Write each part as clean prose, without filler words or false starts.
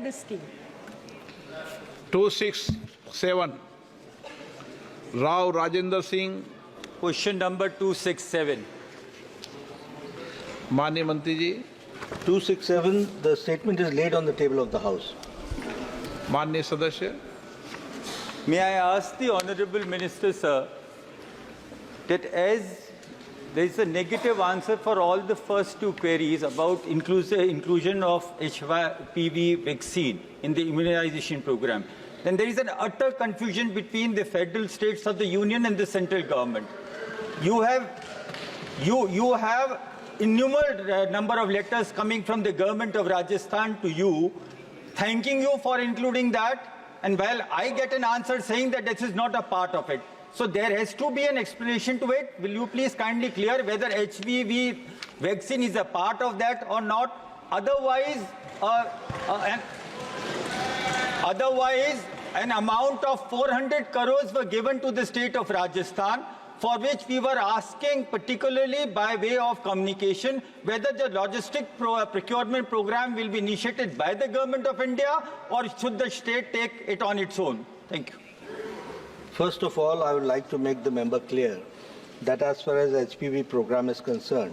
this scheme. 267. Rao Rajendra Singh. Question number 267. Mani Mantri ji. 267, the statement is laid on the table of the House. Manya Sadasya. May I ask the Honourable Minister, sir, that as there is a negative answer for all the first two queries about inclusion of HPV vaccine in the immunization program, then there is an utter confusion between the federal states of the union and the central government. You have innumerable number of letters coming from the government of Rajasthan to you, thanking you for including that, and while I get an answer saying that this is not a part of it. So there has to be an explanation to it. Will you please kindly clear whether HPV vaccine is a part of that or not? Otherwise, an amount of 400 crores were given to the state of Rajasthan, for which we were asking, particularly by way of communication, whether the logistic procurement program will be initiated by the government of India or should the state take it on its own. Thank you. First of all, I would like to make the member clear that as far as HPV program is concerned,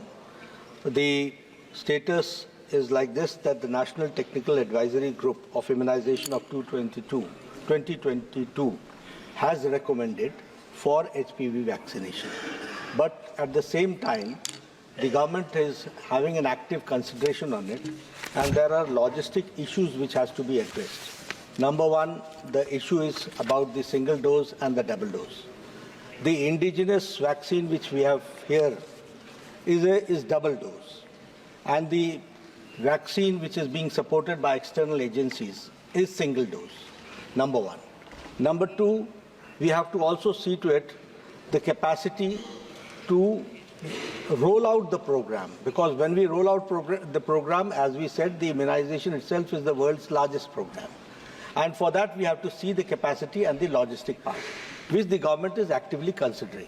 the status is like this, that the National Technical Advisory Group of Immunization of 2022 has recommended for HPV vaccination. But at the same time, the government is having an active consideration on it, and there are logistic issues which has to be addressed. Number one, the issue is about the single dose and the double dose. The indigenous vaccine which we have here is double dose, and the vaccine which is being supported by external agencies is single dose, number one. Number two, we have to also see to it the capacity to roll out the program, because when we roll out the program, as we said, the immunization itself is the world's largest program. And for that, we have to see the capacity and the logistic part, which the government is actively considering.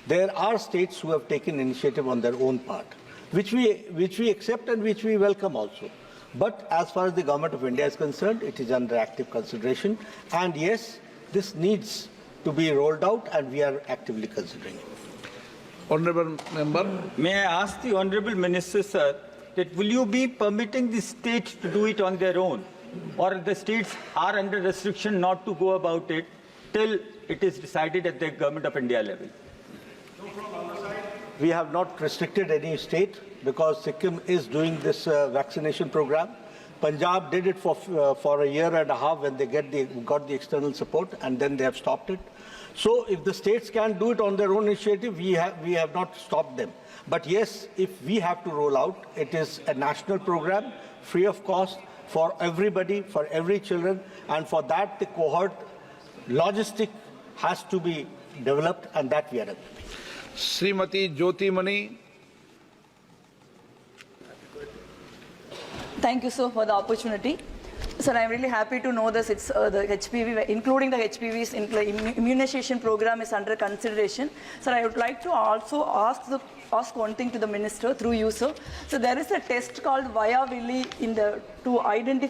There are states who have taken initiative on their own part, which we accept and which we welcome also. But as far as the government of India is concerned, it is under active consideration. And yes, this needs to be rolled out, and we are actively considering it. Honourable Member. May I ask the Honourable Minister, sir, that will you be permitting the states to do it on their own, or the states are under restriction not to go about it till it is decided at the Government of India level? We have not restricted any state, because Sikkim is doing this vaccination program. Punjab did it for a year and a half when they got the external support, and then they have stopped it. So if the states can do it on their own initiative, we have not stopped them. But yes, if we have to roll out, it is a national program, free of cost, for everybody, for every children, and for that the cohort logistic has to be developed, and that we are doing. Srimati Jyoti Mani. Thank you, sir, for the opportunity. Sir, I'm really happy to know this. It's the HPV, including the HPV's immunization program, is under consideration. Sir, I would like to also ask one thing to the minister through you, sir. So there is a test called Via Willi to identify